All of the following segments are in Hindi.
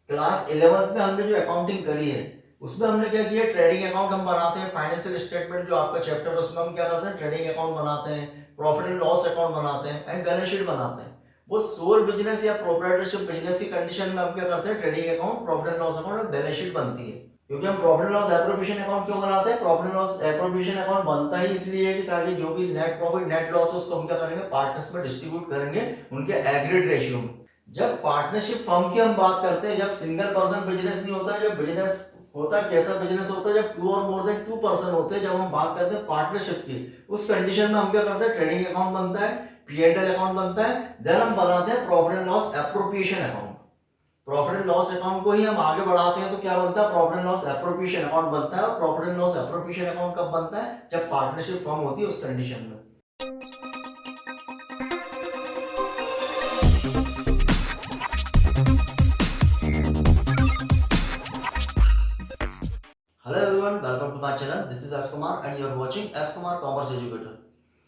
क्लास 11th में हमने जो अकाउंटिंग करी है उसमें हमने क्या किया, ट्रेडिंग अकाउंट हम बनाते हैं, फाइनेंशियल स्टेटमेंट जो आपका चैप्टर है उसमें हम क्या करते हैं, ट्रेडिंग अकाउंट बनाते हैं, प्रॉफिट एंड लॉस अकाउंट बनाते हैं एंड बैलेंस शीट बनाते हैं। वो सोल बिजनेस या प्रोप्राइटरशिप बिजनेस की कंडीशन में हम क्या करते हैं, trading account, profit and loss account और बैलेंस शीट बनती है। क्योंकि हम profit and loss appropriation account क्यों बनाते हैं, profit and loss appropriation account बनता ही इसलिए है कि ताकि जो भी नेट प्रॉफिट नेट लॉस है उसको हम क्या करेंगे, पार्टनर्स में डिस्ट्रीब्यूट करेंगे उनके एग्रीगेट रेशियो में। जब पार्टनरशिप फर्म की हम बात करते हैं, जब सिंगल पर्सन बिजनेस नहीं होता, जब बिजनेस होता है, कैसा बिजनेस होता है, जब टू और मोर देन टू पर्सन होते हैं, जब हम बात करते हैं पार्टनरशिप की, उस कंडीशन में हम क्या करते हैं, ट्रेडिंग अकाउंट बनता है, P&L अकाउंट बनता है, देन हम बनाते हैं profit and loss appropriation account. Profit and loss account को ही हम आगे बढ़ाते हैं तो क्या बनता है, profit and loss appropriation account बनता है। और profit and loss appropriation account कब बनता है, जब पार्टनरशिप फॉर्म होती है उस कंडीशन में। Hello everyone, welcome to my channel. This is S Kumar and you are watching S Kumar commerce educator.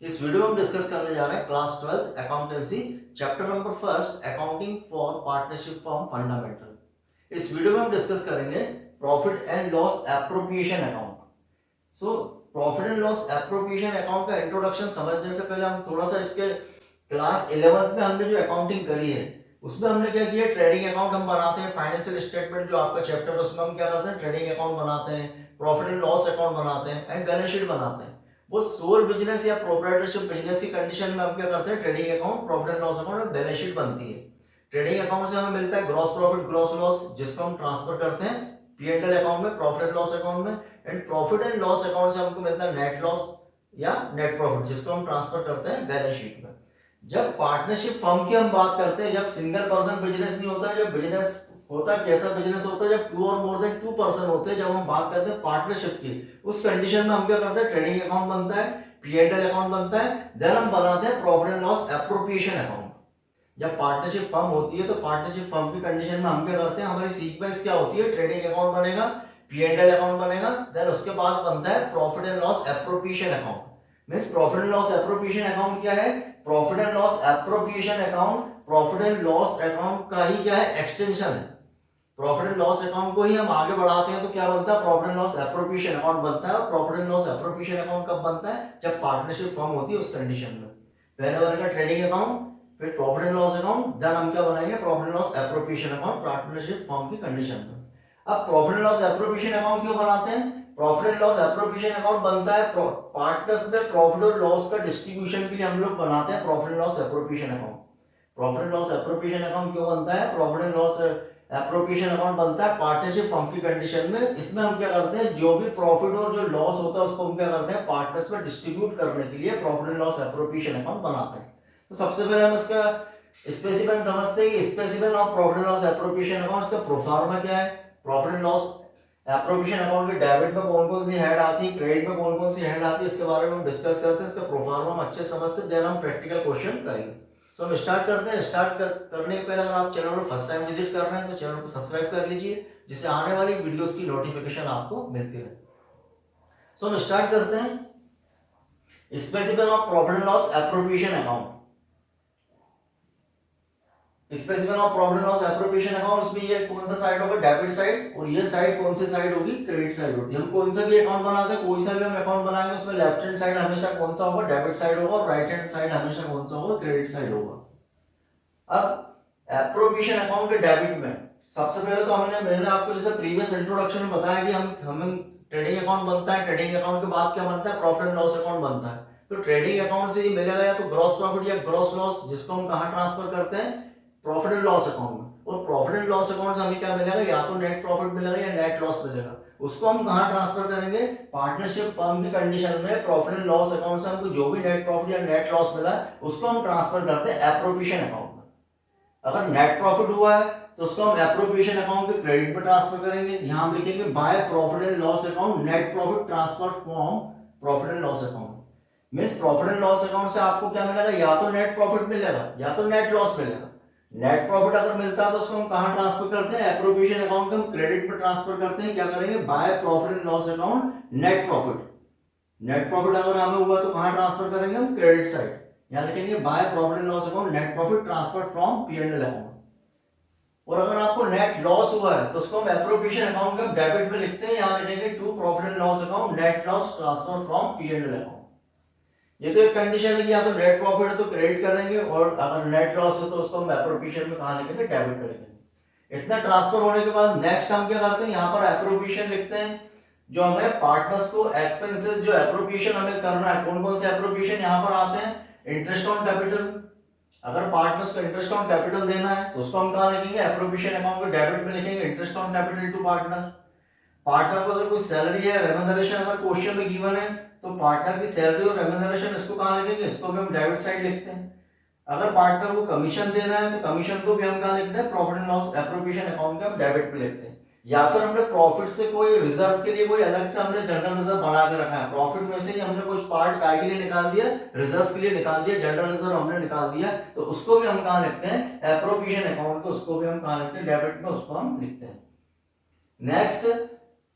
इस वीडियो में हम डिस्कस करने जा रहे हैं class 12 accountancy chapter number first, accounting for partnership form fundamental. इस वीडियो में हम डिस्कस करेंगे profit and loss appropriation account. So profit and loss appropriation account का इंट्रोडक्शन समझने से पहले हम थोड़ा सा इसके क्लास 11th में हमने जो अकाउंटिंग करी है उसमें हमने क्या किया, ट्रेडिंग अकाउंट हम बनाते हैं, फाइनेंशियल स्टेटमेंट जो आपका चैप्टर है उसमें हम क्या करते हैं, ट्रेडिंग अकाउंट बनाते हैं, प्रॉफिट एंड लॉस अकाउंट बनाते हैं एंड बैलेंस शीट बनाते हैं। वो सोल बिजनेस या प्रोप्राइटरशिप बिजनेस की कंडीशन में हम क्या करते हैं, trading account, profit and loss account और बैलेंस शीट बनती है। ट्रेडिंग अकाउंट से हमें मिलता है ग्रॉस प्रॉफिट, ग्रॉस लॉस, जिसको हम ट्रांसफर करते हैं P&L अकाउंट में, प्रॉफिट एंड लॉस अकाउंट में, and profit and loss account से हमको मिलता है नेट लॉस या नेट प्रॉफिट, जिसको हम ट्रांसफर करते हैं बैलेंस शीट में। जब पार्टनरशिप फर्म की हम बात करते हैं, जब सिंगल पर्सन बिजनेस नहीं होता, जब बिजनेस होता है, कैसा बिजनेस होता है, जब टू और मोर देन टू पर्सन होते हैं, जब हम बात करते हैं पार्टनरशिप की, उस कंडीशन में हम क्या करते हैं, ट्रेडिंग अकाउंट बनता है, P&L अकाउंट बनता है, देन हम बनाते हैं profit and loss appropriation account. जब पार्टनरशिप फर्म होती है तो पार्टनरशिप फर्म की कंडीशन में हम क्या करते हैं, हमारी सीक्वेंस क्या होती है, ट्रेडिंग अकाउंट बनेगा, P&L अकाउंट बनेगा, देन उसके बाद बनता है profit and loss appropriation account. Means profit and loss appropriation account क्या है, profit and loss appropriation account profit and loss account का ही क्या है, एक्सटेंशन है। प्रॉफिट एंड लॉस अकाउंट को ही हम आगे बढ़ाते हैं तो क्या बनता है, profit and loss appropriation account बनता है। और profit and loss appropriation account कब बनता है, जब पार्टनरशिप फॉर्म होती है उस कंडीशन में। पहले बनेगा ट्रेडिंग अकाउंट, फिर profit and loss account, then हम क्या बनाएंगे, profit and loss appropriation account partnership form की कंडीशन में। अब profit and loss appropriation account क्यों बनाते हैं, profit and loss appropriation account बनता है पार्टनर्स में प्रॉफिट और लॉस का डिस्ट्रीब्यूशन के लिए हम लोग बनाते हैं profit and loss appropriation account. Profit and loss appropriation account क्यों बनता है, profit and loss appropriation account बनता है पार्टनरशिप फर्म की कंडीशन में। इसमें हम क्या करते हैं, जो भी प्रॉफिट और जो लॉस होता है उसको हम क्या करते हैं, पार्टनर्स में डिस्ट्रीब्यूट करने के लिए profit and loss appropriation account बनाते हैं। तो सबसे पहले हम इसका स्पेसिफिक समझते हैं कि specific of profit and loss appropriation account, इसका प्रोफार्मा क्या है। Profit and loss appropriation account के डेबिट में कौन कौन सी हेड आती है, क्रेडिट में कौन कौन सी हेड आती है, इसके बारे में हम डिस्कस करते हैं, इसका प्रोफार्मा हम अच्छे समझते हैं, देन हम प्रैक्टिकल क्वेश्चन करेंगे। तो हम स्टार्ट करते हैं। करने के पहले अगर आप चैनल पर फर्स्ट टाइम विजिट कर रहे हैं तो चैनल को सब्सक्राइब कर लीजिए, जिससे आने वाली वीडियोस की नोटिफिकेशन आपको मिलती रहे। सो हम स्टार्ट करते हैं। Specific of profit and loss appropriation account, specific of profit and loss appropriation account, उसमें ये कौन सा साइड होगा, डेबिट साइड, और ये साइड कौन सी साइड होगी, क्रेडिट साइड होगी। हम कौन सा भी अकाउंट बनाते हैं, कोई सा भी हम अकाउंट बनाएंगे उसमें लेफ्ट हैंड साइड हमेशा कौन सा होगा, डेबिट साइड होगा, और राइट हैंड साइड हमेशा कौन सा होगा, क्रेडिट साइड होगा। अब एप्रोप्रिएशन अकाउंट के डेबिट में सबसे पहले तो मैंने आपको जैसे प्रीवियस इंट्रोडक्शन में बताया कि हम ट्रेडिंग अकाउंट बनता है, ट्रेडिंग अकाउंट के बाद क्या बनता है, प्रॉफिट एंड लॉस अकाउंट बनता है। तो ट्रेडिंग अकाउंट से ये मिलेगा या तो ग्रॉस प्रॉफिट या ग्रॉस लॉस, जिसको हम कहां ट्रांसफर करते हैं, प्रॉफिट एंड लॉस अकाउंट में। और प्रॉफिट एंड लॉस अकाउंट से हमें क्या मिलेगा, या तो नेट प्रॉफिट मिलेगा या नेट लॉस मिलेगा। उसको हम कहां ट्रांसफर करेंगे, पार्टनरशिप फर्म की कंडीशन में प्रॉफिट एंड लॉस अकाउंट से हमको जो भी नेट प्रॉफिट या नेट लॉस मिला उसको हम ट्रांसफर करते हैं एप्रोप्रिएशन अकाउंट में। अगर नेट प्रॉफिट हुआ है तो उसको हम एप्रोप्रिएशन अकाउंट के क्रेडिट में ट्रांसफर करेंगे। यहां हम लिखेंगे by profit and loss account net profit transfer from profit and loss account. Means profit and loss account से आपको क्या मिलेगा, या तो नेट प्रॉफिट मिलेगा या तो नेट लॉस मिलेगा। नेट प्रॉफिट अगर मिलता है तो उसको हम कहां ट्रांसफर करते हैं, एप्रोप्रिएशन अकाउंट के हम क्रेडिट में ट्रांसफर करते हैं। क्या करेंगे, by profit and loss account net profit. Net profit अगर हमें हुआ तो कहां ट्रांसफर करेंगे हम, क्रेडिट साइड। यहां लिखेंगे by profit and loss account net profit transfer from P&L account. और अगर आपको नेट लॉस हुआ है तो उसको हम एप्रोप्रिएशन अकाउंट का डेबिट में लिखते हैं, यहाँ लिखेंगे to profit and loss account net loss transfer from P&L account. ये तो एक कंडीशन है कि या तो नेट प्रॉफिट है तो क्रेडिट करेंगे, और अगर नेट लॉस है तो उसको हम एप्रोप्रिएशन में कहाँ लिखेंगे, डेबिट में लिखेंगे। इतना ट्रांसफर होने के बाद नेक्स्ट हम क्या करते हैं, यहाँ पर एप्रोप्रिएशन लिखते हैं। जो हमें पार्टनर्स को एक्सपेंसेस जो एप्रोप्रिएशन हमें करना है, कौन कौन से एप्रोप्रिएशन यहाँ पर आते हैं, इंटरेस्ट ऑन कैपिटल। अगर पार्टनर्स को इंटरेस्ट ऑन कैपिटल देना है तो उसको हम कहाँ लिखेंगे, एप्रोप्रिएशन अकाउंट में डेबिट में लिखेंगे, interest on capital to partner. Partner को अगर कोई सैलरी है, रेम्यूनरेशन अगर क्वेश्चन में गिवन है तो पार्टनर की सैलरी और रेम्यूनरेशन इसको कहाँ लिखेंगे, इसको भी हम डेबिट साइड लिखते हैं। अगर पार्टनर को कमीशन देना है तो कमीशन को भी हम कहाँ लिखते हैं, profit and loss appropriation account में हम डेबिट पे लिखते हैं। या फिर हमने प्रॉफिट से कोई रिजर्व के लिए कोई अलग से हमने जनरल रिजर्व बना के रखा है, प्रॉफिट में से ही हमने कुछ पार्ट काय के लिए निकाल दिया, रिजर्व के लिए निकाल दिया, जनरल रिजर्व हमने निकाल दिया, तो उसको भी हम कहाँ लिखते हैं, एप्रोप्रिएशन अकाउंट को, उसको भी हम कहाँ लिखते हैं, डेबिट में उसको हम लिखते हैं। नेक्स्ट,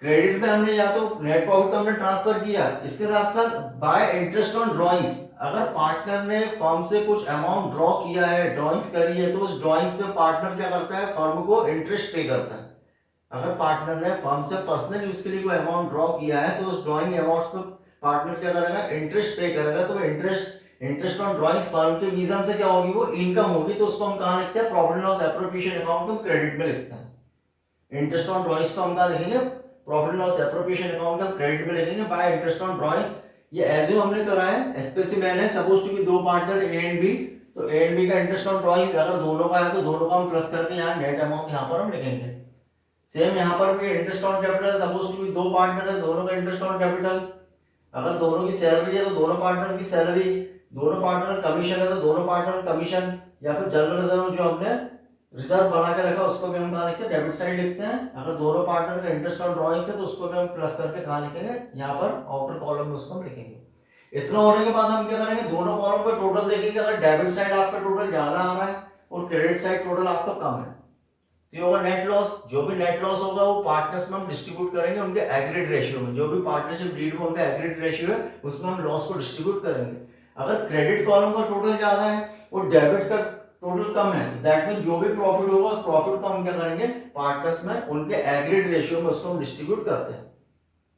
क्रेडिट में हमने या तो नेट प्रॉफिट हमने ट्रांसफर किया, इसके साथ साथ बाय इंटरेस्ट ऑन ड्रॉइंग्स। अगर पार्टनर ने फर्म से कुछ अमाउंट ड्रॉ किया है, ड्रॉइंग्स करी है, तो उस ड्रॉइंग्स पे पार्टनर क्या करता है, फर्म को इंटरेस्ट पे करता है। अगर पार्टनर ने फर्म से पर्सनल यूज के लिए कोई अमाउंट ड्रॉ किया है तो उस ड्रॉइंग अमाउंट पे पार्टनर क्या करेगा, इंटरेस्ट पे करेगा, तो इंटरेस्ट ऑन ड्रॉइंग्स फर्म के रीजन से क्या होगी, वो इनकम होगी, तो उसको हम कहाँ लिखते हैं, profit and loss appropriation account को क्रेडिट में लिखते हैं। इंटरेस्ट ऑन ड्रॉइंग्स को हम कहाँ लिखेंगे, profit and loss appropriation account का क्रेडिट में लिखेंगे बाय इंटरेस्ट ऑन ड्रॉइंग्स। ये एज्यूम हमने करा है, स्पेसिफाइड है, सपोज टू बी दो पार्टनर ए एंड बी, तो ए एंड बी का इंटरेस्ट ऑन ड्रॉइंग्स अगर दोनों का है तो दोनों का हम प्लस करके यहाँ नेट अमाउंट यहाँ पर हम लिखेंगे। सेम यहाँ पर भी interest on capital, suppose to be दो पार्टनर है, दोनों का इंटरेस्ट ऑन कैपिटल। अगर दोनों की सैलरी है तो दोनों पार्टनर की सैलरी, दोनों पार्टनर कमीशन है तो दोनों पार्टनर कमीशन, या फिर जनरल रिजर्व जो हमने रिजर्व बना के रखा उसको भी हम कहाँ लिखते हैं, डेबिट साइड लिखते हैं। अगर दोनों पार्टनर का इंटरेस्ट ऑन ड्रॉइंग्स है तो उसको भी हम प्लस करके कहाँ लिखेंगे, यहाँ पर आउटर कॉलम में उसको हम लिखेंगे। इतना होने के बाद हम क्या करेंगे, दोनों कॉलम पे टोटल देखेंगे। अगर डेबिट साइड आपका टोटल ज्यादा आ रहा है और क्रेडिट साइड टोटल आपका कम है तो ये होगा नेट लॉस। जो भी नेट लॉस होगा वो पार्टनर्स में हम डिस्ट्रीब्यूट करेंगे उनके एग्रीड रेशियो में, जो भी पार्टनरशिप डीड में उनका एग्रीड रेशियो है उसमें हम लॉस को डिस्ट्रीब्यूट करेंगे। अगर क्रेडिट कॉलम का टोटल ज्यादा है और डेबिट का टोटल कम है, दैट मीन जो भी प्रॉफिट होगा उस प्रॉफिट को हम क्या करेंगे, पार्टनर्स में उनके एग्रीड रेशियो में उसको हम डिस्ट्रीब्यूट करते हैं।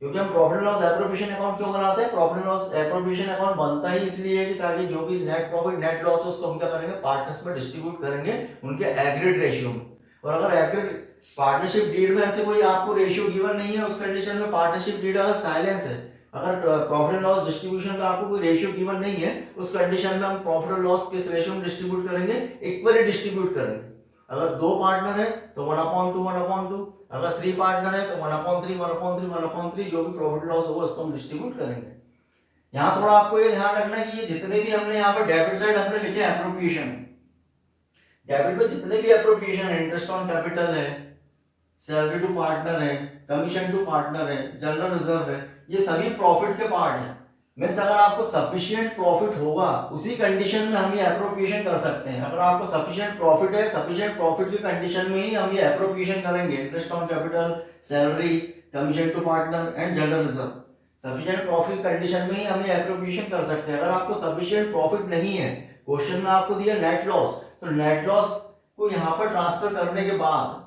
क्योंकि हम profit and loss appropriation account क्यों बनाते हैं, profit and loss appropriation account बनता ही इसलिए है कि ताकि जो भी नेट प्रॉफिट नेट लॉस है उसको हम क्या करेंगे, पार्टनर्स में डिस्ट्रीब्यूट करेंगे उनके एग्रीड रेशियो में। और अगर एग्रीड पार्टनरशिप डीड में ऐसे कोई आपको रेशियो गिवन नहीं है, उस कंडीशन में पार्टनरशिप डीड अगर साइलेंस है, अगर प्रॉफिट एंड लॉस डिस्ट्रीब्यूशन का आपको कोई रेशियो गिवन नहीं है, उस कंडीशन में हम प्रॉफिट एंड लॉस किस रेशियो में डिस्ट्रीब्यूट करेंगे, इक्वली डिस्ट्रीब्यूट करेंगे। अगर दो पार्टनर है तो 1/2 1/2, अगर 3 पार्टनर है तो 1/3 1/3 1/3, जो भी प्रॉफिट लॉस होगा उसको हम डिस्ट्रीब्यूट करेंगे। यहाँ थोड़ा आपको ये ध्यान रखना है कि ये जितने भी हमने यहाँ पर डेबिट साइड हमने लिखे एप्रोप्रिएशन, डेबिट में जितने भी एप्रोप्रिएशन है, इंटरेस्ट ऑन कैपिटल है, सैलरी टू पार्टनर है, कमीशन टू पार्टनर है, जनरल रिजर्व है, ये सभी प्रॉफिट के पार्ट हैं। मींस अगर आपको सफिशिएंट प्रॉफिट होगा उसी कंडीशन में हम ये एप्रोप्रिएशन कर सकते हैं। अगर आपको सफिशिएंट प्रॉफिट है, सफिशिएंट प्रॉफिट की कंडीशन में ही हम ये एप्रोप्रिएशन करेंगे, interest on capital, salary, commission to partner and general reserve. Sufficient profit condition में ही हम ये एप्रोप्रिएशन कर सकते हैं। अगर आपको सफिशिएंट प्रॉफिट नहीं है, क्वेश्चन में आपको दिया नेट लॉस, तो नेट लॉस को यहाँ पर ट्रांसफर करने के बाद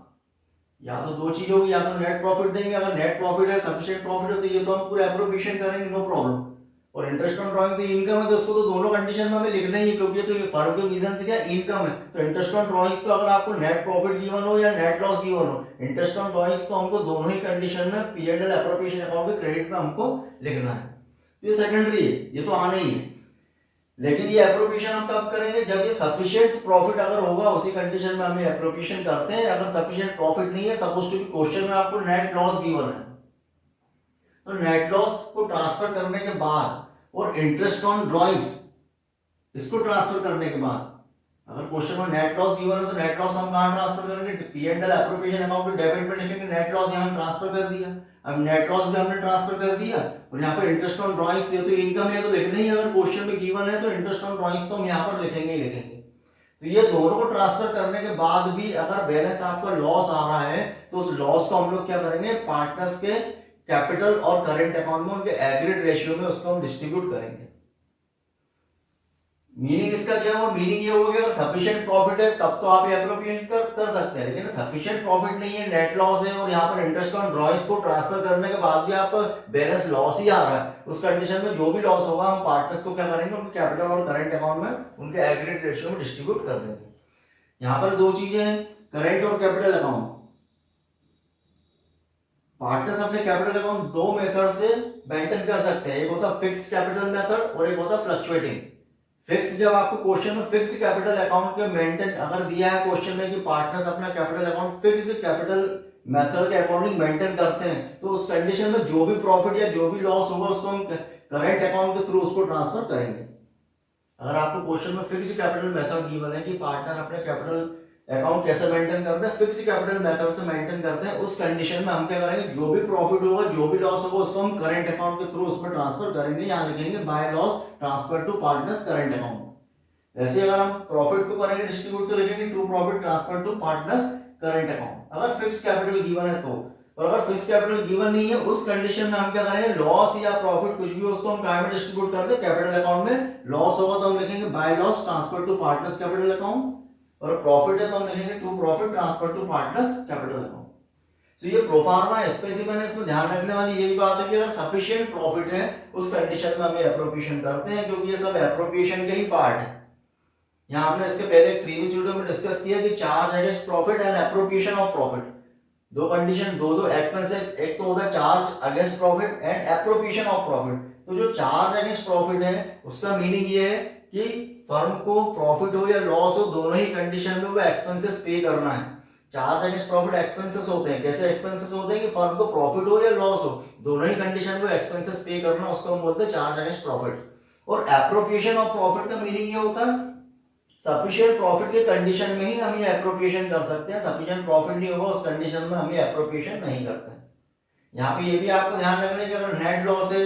या तो दो चीज होगी, या तो नेट प्रॉफिट देंगे, अगर नेट प्रॉफिट है, सफिशिएंट प्रॉफिट है तो ये तो हम पूरा एप्रोप्रिएशन करेंगे, नो प्रॉब्लम। और इंटरेस्ट ऑन ड्रॉइंग तो इनकम है तो उसको तो दोनों कंडीशन में हमें लिखना ही है, क्योंकि तो ये फर्म के रीजन से क्या इनकम है। तो इंटरेस्ट ऑन ड्रॉइंग्स तो अगर आपको नेट प्रॉफिट गिवन हो या नेट लॉस गिवन हो, इंटरेस्ट ऑन ड्रॉइंग्स तो हमको दोनों ही कंडीशन में P&L एप्रोप्रिएशन अकाउंट के क्रेडिट में हमको लिखना है। तो ये सेकेंडरी है, ये तो आना ही है। लेकिन ये एप्रोप्रिएशन हम कब करेंगे, जब ये सफिशिएंट प्रॉफिट अगर होगा उसी कंडीशन में हम एप्रोप्रिएशन करते हैं। अगर सफिशिएंट प्रॉफिट नहीं है, सपोज टू क्वेश्चन में आपको नेट लॉस गिवन है, तो नेट लॉस को ट्रांसफर करने के बाद और इंटरेस्ट ऑन ड्रॉइंग्स इसको ट्रांसफर करने के बाद, अगर क्वेश्चन में नेट लॉस गिवन है तो नेट लॉस हम कहाँ ट्रांसफर करेंगे, P&L एप्रोप्रिएशन अकाउंट में डेबिट में लिखेंगे, नेट लॉस यहाँ ट्रांसफर कर दिया। अब नेट लॉस भी हमने ट्रांसफर कर दिया और यहाँ पर इंटरेस्ट ऑन ड्रॉइंग्स ये तो इनकम है तो लिखना ही, अगर क्वेश्चन में गिवन है तो इंटरेस्ट ऑन ड्रॉइंग्स तो हम यहाँ पर लिखेंगे ही लिखेंगे। तो ये दोनों को ट्रांसफर करने के बाद भी अगर बैलेंस आपका लॉस आ रहा है तो उस लॉस को हम लोग क्या करेंगे, पार्टनर्स के कैपिटल और करेंट अकाउंट में उनके एग्रीड रेशियो में उसको हम डिस्ट्रीब्यूट करेंगे। मीनिंग इसका क्या हुआ, मीनिंग ये होगा कि अगर सफिशिएंट प्रॉफिट है तब तो आप ये एप्रोप्रिएशन कर सकते हैं, लेकिन सफिशिएंट प्रॉफिट नहीं है, नेट लॉस है और यहाँ पर इंटरेस्ट ऑन ड्रॉइंग्स को ट्रांसफर करने के बाद भी आप बैलेंस लॉस ही आ रहा है, उस कंडीशन में जो भी लॉस होगा हम पार्टनर्स को क्या करेंगे, उनके कैपिटल और करंट अकाउंट में उनके एग्रीगेट रेशियो में डिस्ट्रीब्यूट कर देंगे। यहाँ पर दो चीजें हैं, करंट और कैपिटल अकाउंट। पार्टनर्स अपने कैपिटल अकाउंट दो मेथड से मेंटेन कर सकते हैं, एक होता है फिक्स्ड कैपिटल मेथड और एक होता है फ्लक्चुएटिंग। फिक्स, जब आपको क्वेश्चन में फिक्स्ड कैपिटल अकाउंट के मेंटेन अगर दिया है क्वेश्चन में कि पार्टनर्स अपना capital account fixed capital method के अकॉर्डिंग मेंटेन करते हैं, तो उस कंडीशन में जो भी प्रॉफिट या जो भी लॉस होगा उसको हम करंट अकाउंट के थ्रू उसको ट्रांसफर करेंगे। अगर आपको क्वेश्चन में फिक्स्ड कैपिटल मेथड गिवन है कि पार्टनर अपने कैपिटल अकाउंट कैसे मेंटेन करते हैं, फिक्स्ड कैपिटल मेथड से मेंटेन करते हैं, उस कंडीशन में हम क्या करेंगे, जो भी प्रॉफिट होगा जो भी लॉस होगा उसको हम करंट अकाउंट के थ्रू उसमें ट्रांसफर करेंगे। यहाँ लिखेंगे by loss transfer to partners current account. ऐसे अगर हम प्रॉफिट को करेंगे डिस्ट्रीब्यूट तो लिखेंगे to profit transfer to partners current account, अगर फिक्स्ड कैपिटल गिवन है तो। और अगर फिक्स्ड कैपिटल गिवन नहीं है उस कंडीशन में हम क्या करेंगे, लॉस या प्रॉफिट कुछ भी हो उसको हम काय में डिस्ट्रीब्यूट कर दे, कैपिटल अकाउंट में। लॉस होगा तो हम लिखेंगे by loss transfer to partners capital account, और प्रॉफिट है तो हम लिखेंगे to profit transfer to partners capital account. So ये प्रोफार्मा स्पेसिफिक है, इसमें ध्यान रखने वाली यही बात है कि अगर सफिशिएंट प्रॉफिट है उस कंडीशन में हम एप्रोप्रिएशन करते हैं, क्योंकि ये सब एप्रोप्रिएशन के ही पार्ट है। यहाँ हमने इसके पहले एक प्रीवियस वीडियो में डिस्कस किया कि charge against profit and appropriation of profit, दो कंडीशन, दो एक्सपेंसेस, एक तो होता है charge against profit and appropriation of profit. तो जो चार्ज अगेंस्ट प्रॉफिट है उसका मीनिंग ये है कि फर्म को प्रॉफिट हो या लॉस हो दोनों ही कंडीशन में वो एक्सपेंसेस पे करना है। चार्ज अगेंस्ट प्रॉफिट एक्सपेंसेस होते हैं, कैसे एक्सपेंसेस होते हैं कि फर्म को प्रॉफिट हो या लॉस हो दोनों ही कंडीशन में एक्सपेंसेस पे करना, उसको हम बोलते हैं चार्ज अगेंस्ट प्रॉफिट। और एप्रोप्रिएशन ऑफ प्रॉफिट का मीनिंग ये होता है सफिशिएंट प्रॉफिट के कंडीशन में ही हम ये एप्रोप्रिएशन कर सकते हैं, सफिशिएंट प्रॉफिट नहीं होगा उस कंडीशन में हम ये एप्रोप्रिएशन नहीं करते। यहाँ पे ये भी आपको ध्यान रखना है कि अगर नेट लॉस है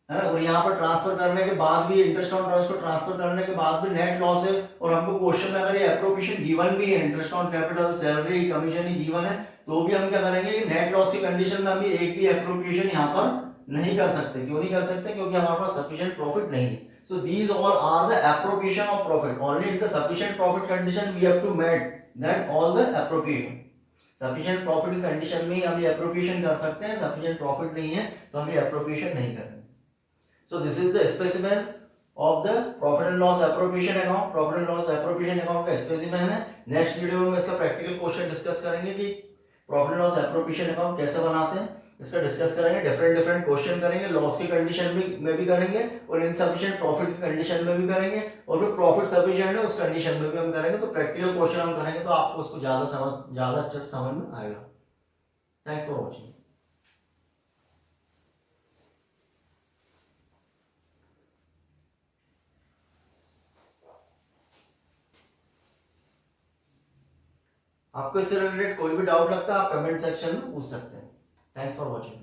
ना, और यहाँ पर ट्रांसफर करने के बाद भी इंटरेस्ट ऑन ड्रॉइंग्स को ट्रांसफर करने के बाद भी नेट लॉस है, और हमको क्वेश्चन में अगर ये एप्रोप्रिएशन गिवन भी है, interest on capital salary commission he given है, तो भी हम क्या करेंगे कि नेट लॉस की कंडीशन में हम एक भी एप्रोप्रिएशन यहाँ पर नहीं कर सकते। क्यों नहीं कर सकते, क्योंकि हमारे पास सफिशिएंट प्रॉफिट नहीं है। So these all are the appropriation of profit. Only in the sufficient profit condition we have to meet that all the appropriation. Sufficient profit की condition में ही हम ये appropriation कर सकते हैं, sufficient profit नहीं है तो हम ये appropriation नहीं करेंगे। So this is the specimen of the profit and loss appropriation account. Profit and loss appropriation account का specimen है। Next वीडियो में इसका practical question discuss करेंगे कि profit and loss appropriation account कैसे बनाते हैं, इसका डिस्कस करेंगे। डिफरेंट क्वेश्चन करेंगे, लॉस की कंडीशन में भी करेंगे और इनसफिशिएंट प्रॉफिट की कंडीशन में भी करेंगे, और फिर प्रॉफिट सफिशिएंट है उस कंडीशन में भी हम करेंगे। तो प्रैक्टिकल क्वेश्चन हम करेंगे तो आपको उसको ज्यादा अच्छे से समझ में आएगा। Thanks for watching. आपको इससे रिलेटेड कोई भी डाउट लगता है आप कमेंट सेक्शन में पूछ सकते हैं। Thanks for watching.